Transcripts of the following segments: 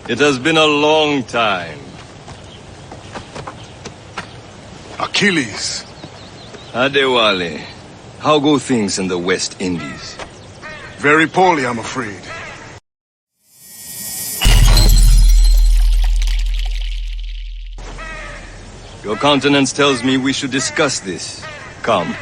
It has been a long time. Achilles. Adewale, how go things in the West Indies? Very poorly, I'm afraid. Your countenance tells me we should discuss this. Come.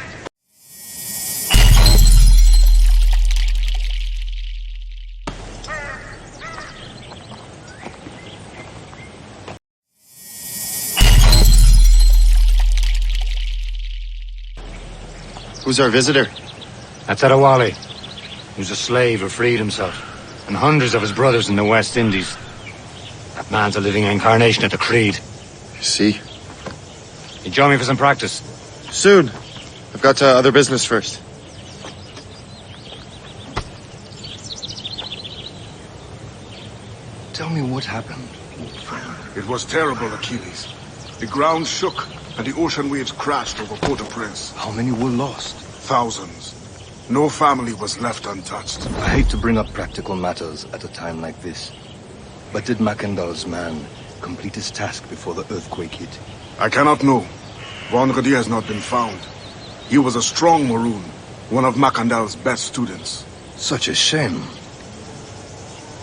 Who's our visitor? That's Adewale, who's a slave who freed himself, and hundreds of his brothers in the West Indies. That man's a living incarnation of the Creed. You see? You join me for some practice? Soon. I've got other business first. Tell me what happened. It was terrible, Achilles. The ground shook, and the ocean waves crashed over Port-au-Prince. How many were lost? Thousands. No family was left untouched. I hate to bring up practical matters at a time like this. But did Mackandal's man complete his task before the earthquake hit? I cannot know. Vonredi has not been found. He was a strong Maroon, one of Mackandal's best students. Such a shame.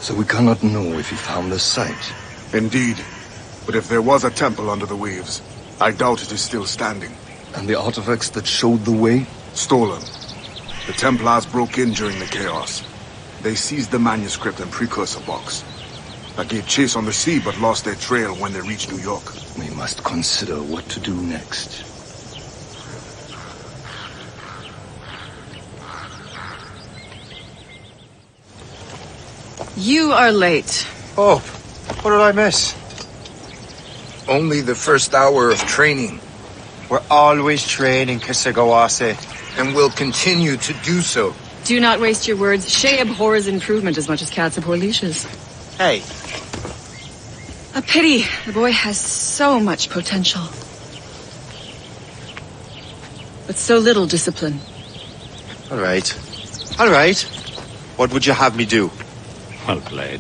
So we cannot know if he found the site. Indeed. But if there was a temple under the waves, I doubt it is still standing. And the artifacts that showed the way? Stolen. The Templars broke in during the chaos. They seized the manuscript and precursor box. I gave chase on the sea but lost their trail when they reached New York. We must consider what to do next. You are late. Oh, what did I miss? Only the first hour of training. We're always training, Kisagawase. And will continue to do so. Do not waste your words. Shay abhors improvement as much as cats abhor leashes. Hey. A pity. The boy has so much potential. But so little discipline. All right. All right. What would you have me do? Well played.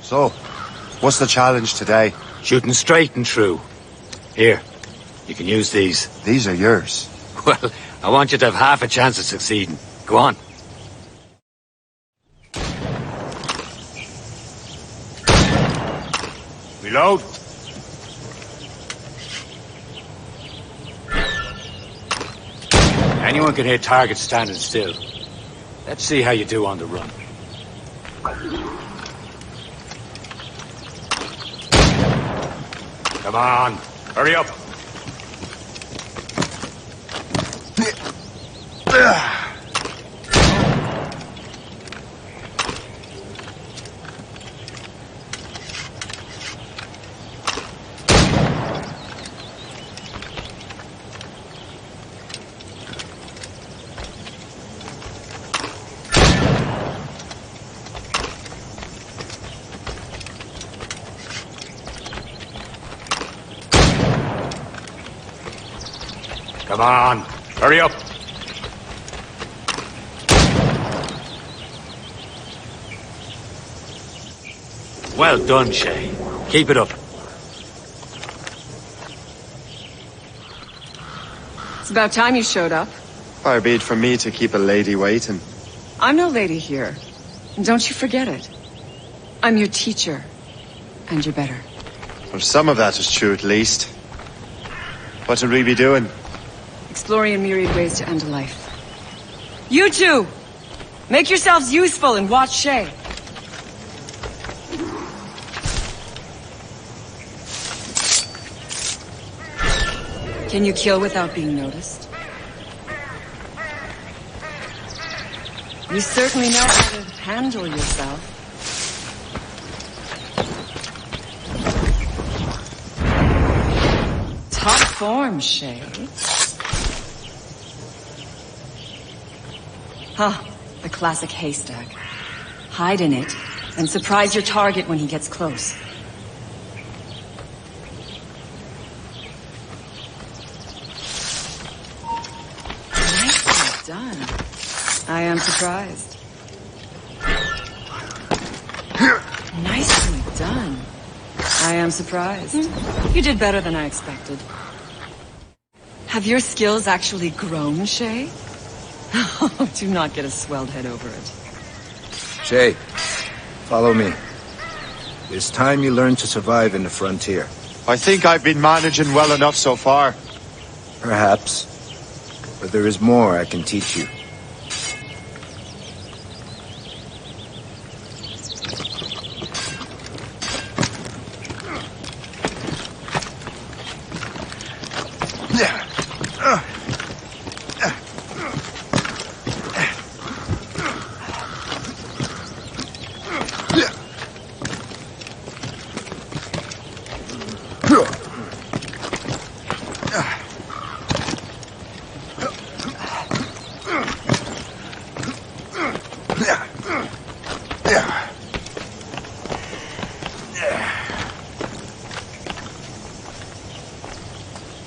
So, what's the challenge today? Shooting straight and true. Here, you can use these. These are yours. Well, I want you to have half a chance of succeeding. Go on. Reload. Anyone can hit targets standing still. Let's see how you do on the run. Come on, hurry up. Come on, hurry up. Well done, Shay. Keep it up. It's about time you showed up. Far be it from me to keep a lady waiting. I'm no lady here. And don't you forget it. I'm your teacher. And you're better. Well, some of that is true at least. What should we be doing? Exploring a myriad ways to end a life. You two! Make yourselves useful and watch Shay. Can you kill without being noticed? You certainly know how to handle yourself. Top form, Shay. Huh, the classic haystack. Hide in it, and surprise your target when he gets close. I am surprised. Nicely done. I am surprised. You did better than I expected. Have your skills actually grown, Shay? Oh, do not get a swelled head over it. Shay, follow me. It's time you learn to survive in the frontier. I think I've been managing well enough so far. Perhaps. But there is more I can teach you.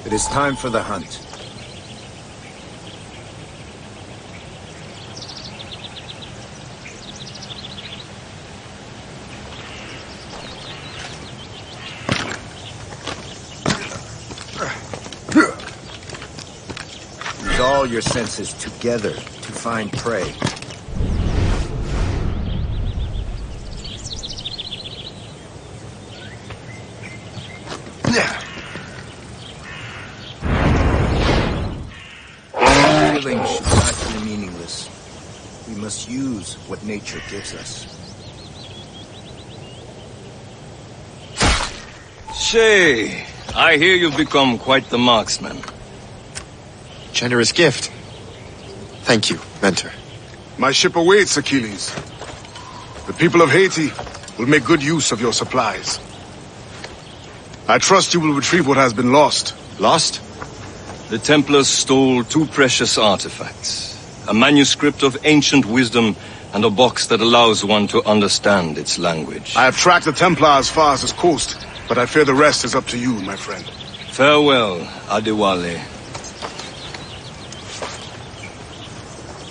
It is time for the hunt. Use all your senses together to find prey. Killing should not be meaningless. We must use what nature gives us. Shay, I hear you've become quite the marksman. Generous gift. Thank you, Mentor. My ship awaits, Achilles. The people of Haiti will make good use of your supplies. I trust you will retrieve what has been lost. Lost? The Templars stole 2 precious artifacts. A manuscript of ancient wisdom and a box that allows one to understand its language. I have tracked the Templar as far as this coast, but I fear the rest is up to you, my friend. Farewell, Adewale.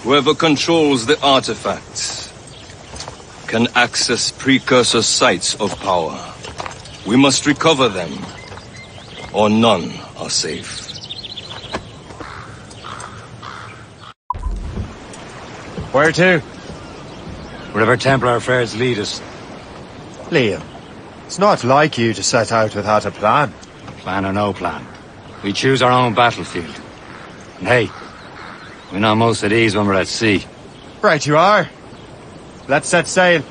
Whoever controls the artifacts can access precursor sites of power. We must recover them, or none are safe. Where to? Wherever Templar affairs lead us. Liam, it's not like you to set out without a plan. Plan or no plan. We choose our own battlefield. And hey, we're not most at ease when we're at sea. Right you are. Let's set sail.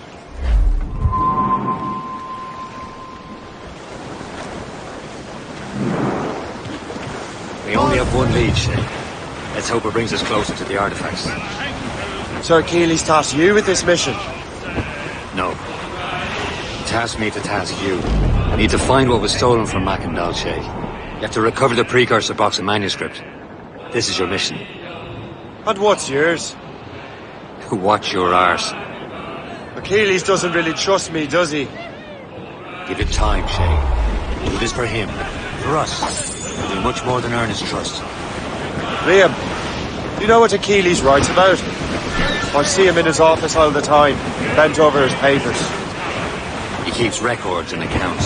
We only have one lead, Shay. Let's hope it brings us closer to the artifacts. Sir Achilles tasked you with this mission. No. He tasked me to task you. I need to find what was stolen from Mackendal, Shay. You have to recover the precursor box and manuscript. This is your mission. And what's yours? Watch your arse. Achilles doesn't really trust me, does he? Give it time, Shay. Do this for him. For us. We'll do much more than earn his trust. Liam, do you know what Achilles writes about? I see him in his office all the time, bent over his papers. He keeps records and accounts.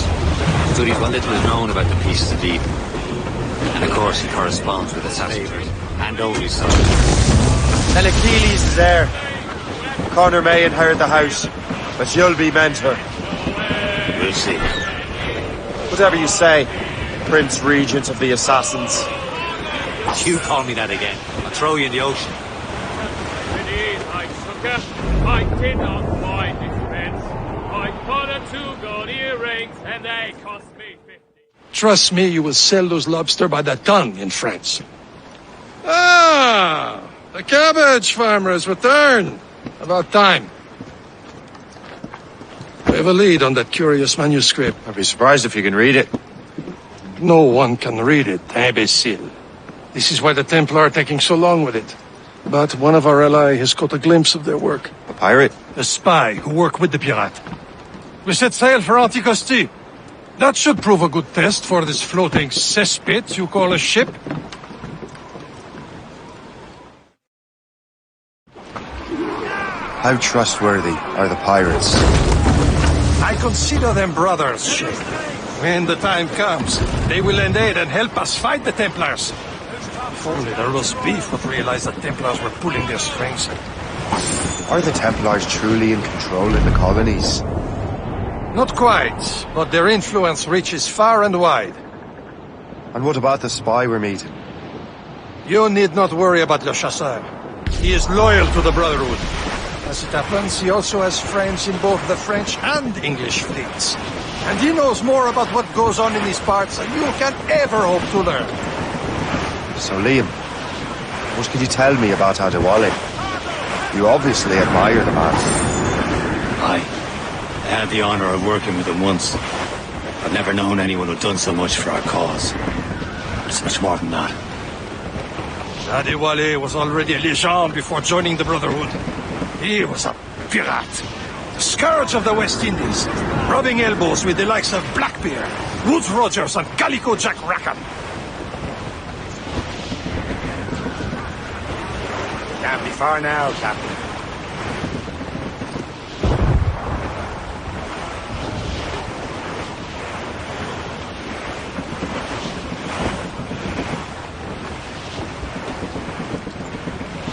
Studies what little is known about the pieces of Eden. And of course he corresponds with his favorite, and only son. And Achilles is there. Connor may inherit the house, but you'll be mentor. We'll see. Whatever you say, Prince Regent of the Assassins. You call me that again, I'll throw you in the ocean. Indeed, I succor. I did not find expense. I bought 2 gold earrings, and they cost me 50. Trust me, you will sell those lobster by the ton in France. Ah, the cabbage farmer has returned. About time. We have a lead on that curious manuscript. I'd be surprised if you can read it. No one can read it, imbecile. This is why the Templar are taking so long with it. But one of our allies has caught a glimpse of their work. A pirate? A spy who worked with the pirate. We set sail for Anticosti. That should prove a good test for this floating cesspit you call a ship. How trustworthy are the pirates? I consider them brothers, Shay. When the time comes, they will lend aid and help us fight the Templars. If only the roast beef would realize the Templars were pulling their strings. Are the Templars truly in control in the colonies? Not quite, but their influence reaches far and wide. And what about the spy we're meeting? You need not worry about Le Chasseur. He is loyal to the Brotherhood. As it happens, he also has friends in both the French and English fleets. And he knows more about what goes on in these parts than you can ever hope to learn. So Liam, what can you tell me about Adewale? You obviously admire the man. I had the honor of working with him once. I've never known anyone who'd done so much for our cause. It's much more than that. Adewale was already a legend before joining the Brotherhood. He was a pirate. The scourge of the West Indies, rubbing elbows with the likes of Blackbeard, Woodes Rogers, and Calico Jack Rackham. Can't be far now, Captain.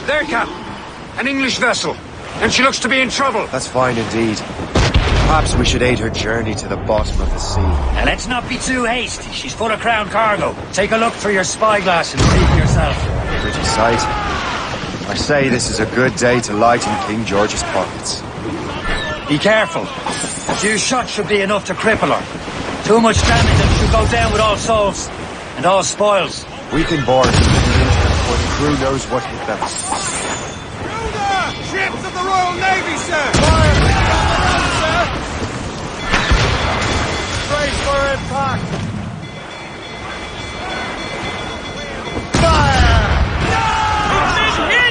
There, Captain. An English vessel. And she looks to be in trouble. That's fine indeed. Perhaps we should aid her journey to the bottom of the sea. Now let's not be too hasty. She's full of crown cargo. Take a look through your spyglass and see for yourself. Pretty sight. I say this is a good day to lighten King George's pockets. Be careful. A few shots should be enough to cripple her. Too much damage and she'll go down with all souls. And all spoils. We can board them, for the crew knows what hit them. Ships of the Royal Navy, sir! Fire! Brace for impact! Fire!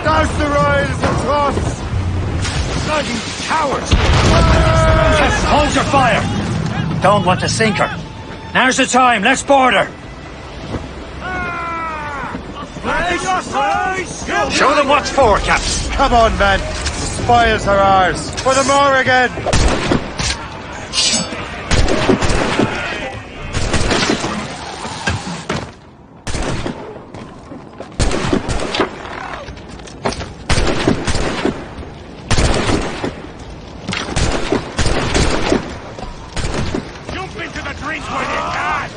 Douse the royals and troughs! Bloody cowards! Hold your fire! Don't want to sink her. Now's the time. Let's board her. Show them what's for, Captain. Come on, men. The spoils are ours. For the Morrigan! Jump into the drink when you can!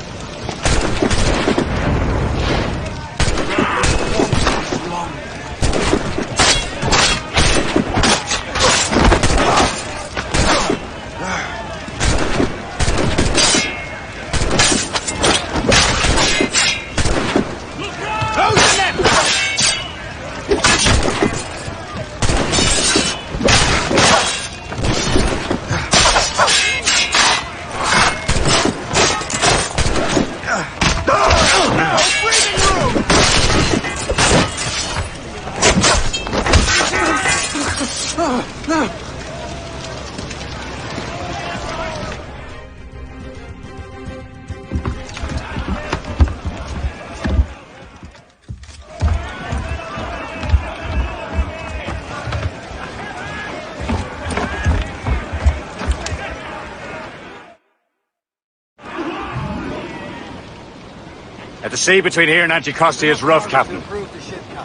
The sea between here and Anticosti is rough, Captain.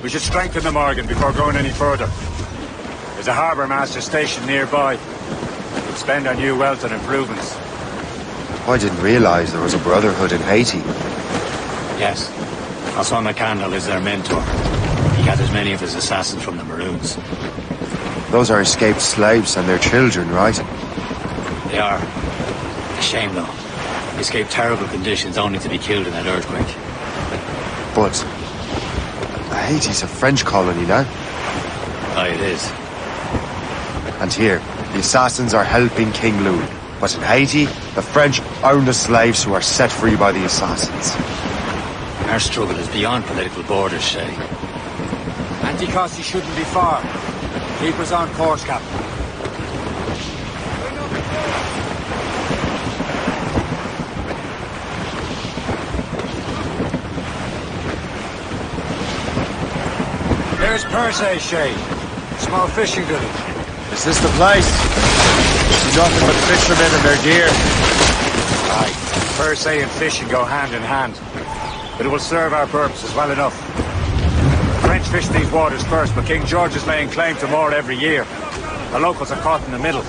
We should strengthen the Morgan before going any further. There's a harbour master stationed nearby. We'll spend our new wealth on improvements. I didn't realize there was a brotherhood in Haiti. Yes. Osman McCandle is their mentor. He gathers many of his assassins from the Maroons. Those are escaped slaves and their children, right? They are. A shame, though. They escaped terrible conditions only to be killed in that earthquake. But Haiti's a French colony now. Aye, it is. And here, the assassins are helping King Louis. But in Haiti, the French own the slaves who are set free by the assassins. Our struggle is beyond political borders, Shay. Anticosti shouldn't be far. Keep us on course, Captain. There's Perse, Shay. Small fishing village. Is this the place? See nothing but fishermen and their gear. Aye, fair say and fishing go hand in hand. But it will serve our purposes well enough. The French fish these waters first, but King George is laying claim to more every year. The locals are caught in the middle.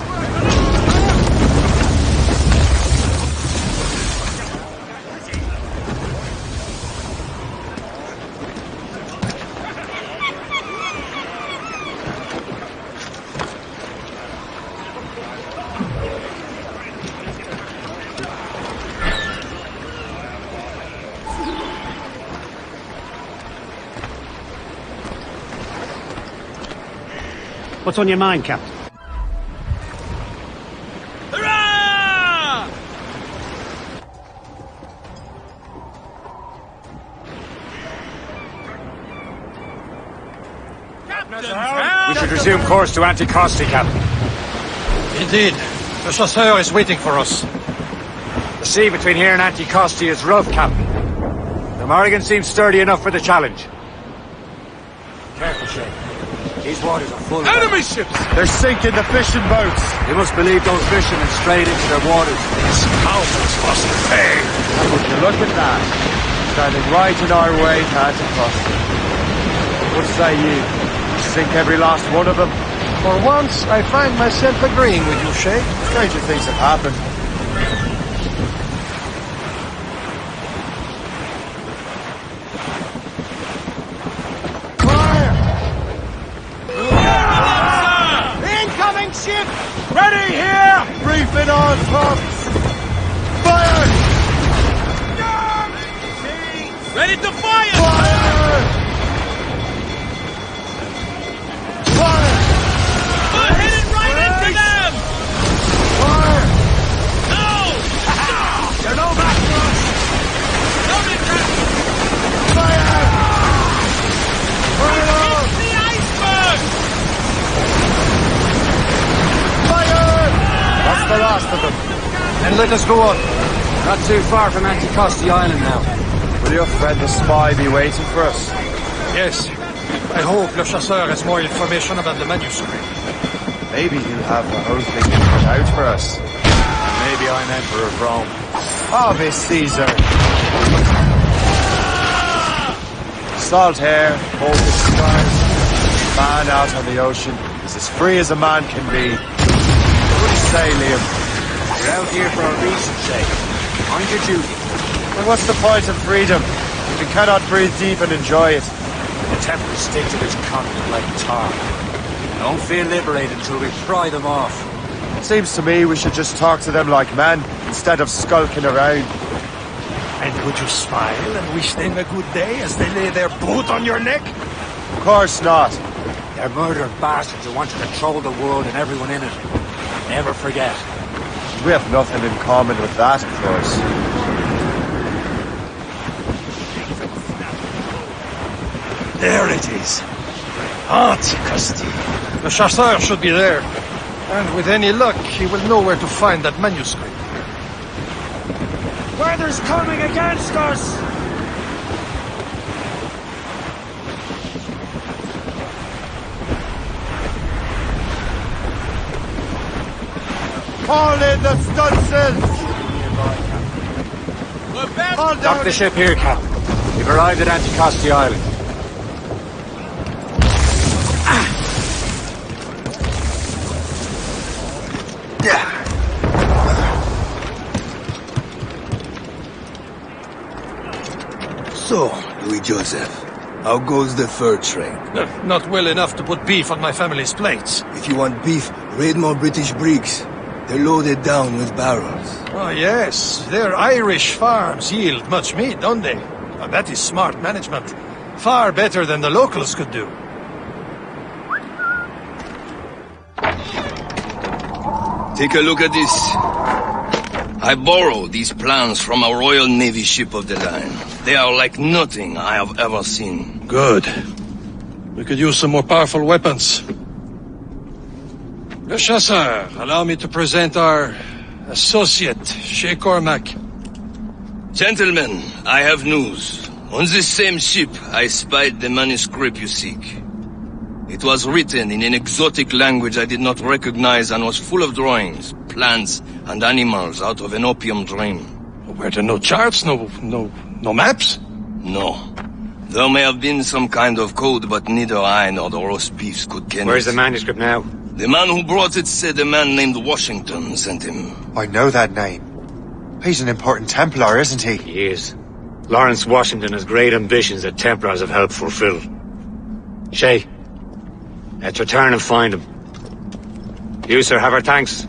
What's on your mind, Captain? Hurrah! We should resume course to Anticosti, Captain. Indeed. The chasseur is waiting for us. The sea between here and Anticosti is rough, Captain. The Morrigan seems sturdy enough for the challenge. Careful, Shay. These waters are full of... Enemy ships! They're sinking the fishing boats. They must believe those fishermen strayed into their waters. These mountains must pay. Would you look at that? Standing right in our way to Anticosti. What say you? Sink every last one of them? For once, I find myself agreeing with you, Shay. Stranger things have happened. Incoming ship! Ready here! Briefing on pumps! Fire! Ready to fire! Fire! Fire! We're headed right into them! Fire! No! You're no match for us! Loaded, Captain! Fire! Fire! It's the iceberg! Fire! That's the last of them. And let us go on. Not too far from Anticosti Island now. Will your friend the spy be waiting for us? Yes. I hope Le Chasseur has more information about the manuscript. Maybe he'll have the whole thing put out for us. Maybe I'm Emperor of Rome. Ave Caesar! Salt hair, focus scars, man out on the ocean is as free as a man can be. What do you say, Liam? We're out here for a reason, Shay. Mind your duty. Well, what's the point of freedom if we cannot breathe deep and enjoy it? The Templars stick to this continent like tar. Don't feel liberated until we pry them off. Seems to me we should just talk to them like men instead of skulking around. And would you smile and wish them a good day as they lay their boot on your neck? Of course not. They're murdering bastards who want to control the world and everyone in it. Never forget. We have nothing in common with that, of course. There it is. Anticosti. The chasseur should be there. And with any luck, he will know where to find that manuscript. Weather's coming against us! Haul in the stunsails! We're back! Haul Dock down the ship here, Captain. We've arrived at Anticosti Island. So, Louis Joseph, how goes the fur trade? Not well enough to put beef on my family's plates. If you want beef, raid more British brigs. They're loaded down with barrels. Oh, yes. Their Irish farms yield much meat, don't they? And that is smart management. Far better than the locals could do. Take a look at this. I borrowed these plans from a Royal Navy ship of the line. They are like nothing I have ever seen. Good. We could use some more powerful weapons. Le Chasseur, allow me to present our associate, Shay Cormac. Gentlemen, I have news. On this same ship, I spied the manuscript you seek. It It was written in an exotic language I did not recognize and was full of drawings, plants, and animals out of an opium dream. Were there no charts, no maps? No. There may have been some kind of code, but neither I nor the roast beefs could ken Where's it. the manuscript now? The man who brought it said a man named Washington sent him. I know that name. He's an important Templar, isn't he? He is. Lawrence Washington has great ambitions that Templars have helped fulfill. Shay, let's return and find him. You, sir, have our thanks.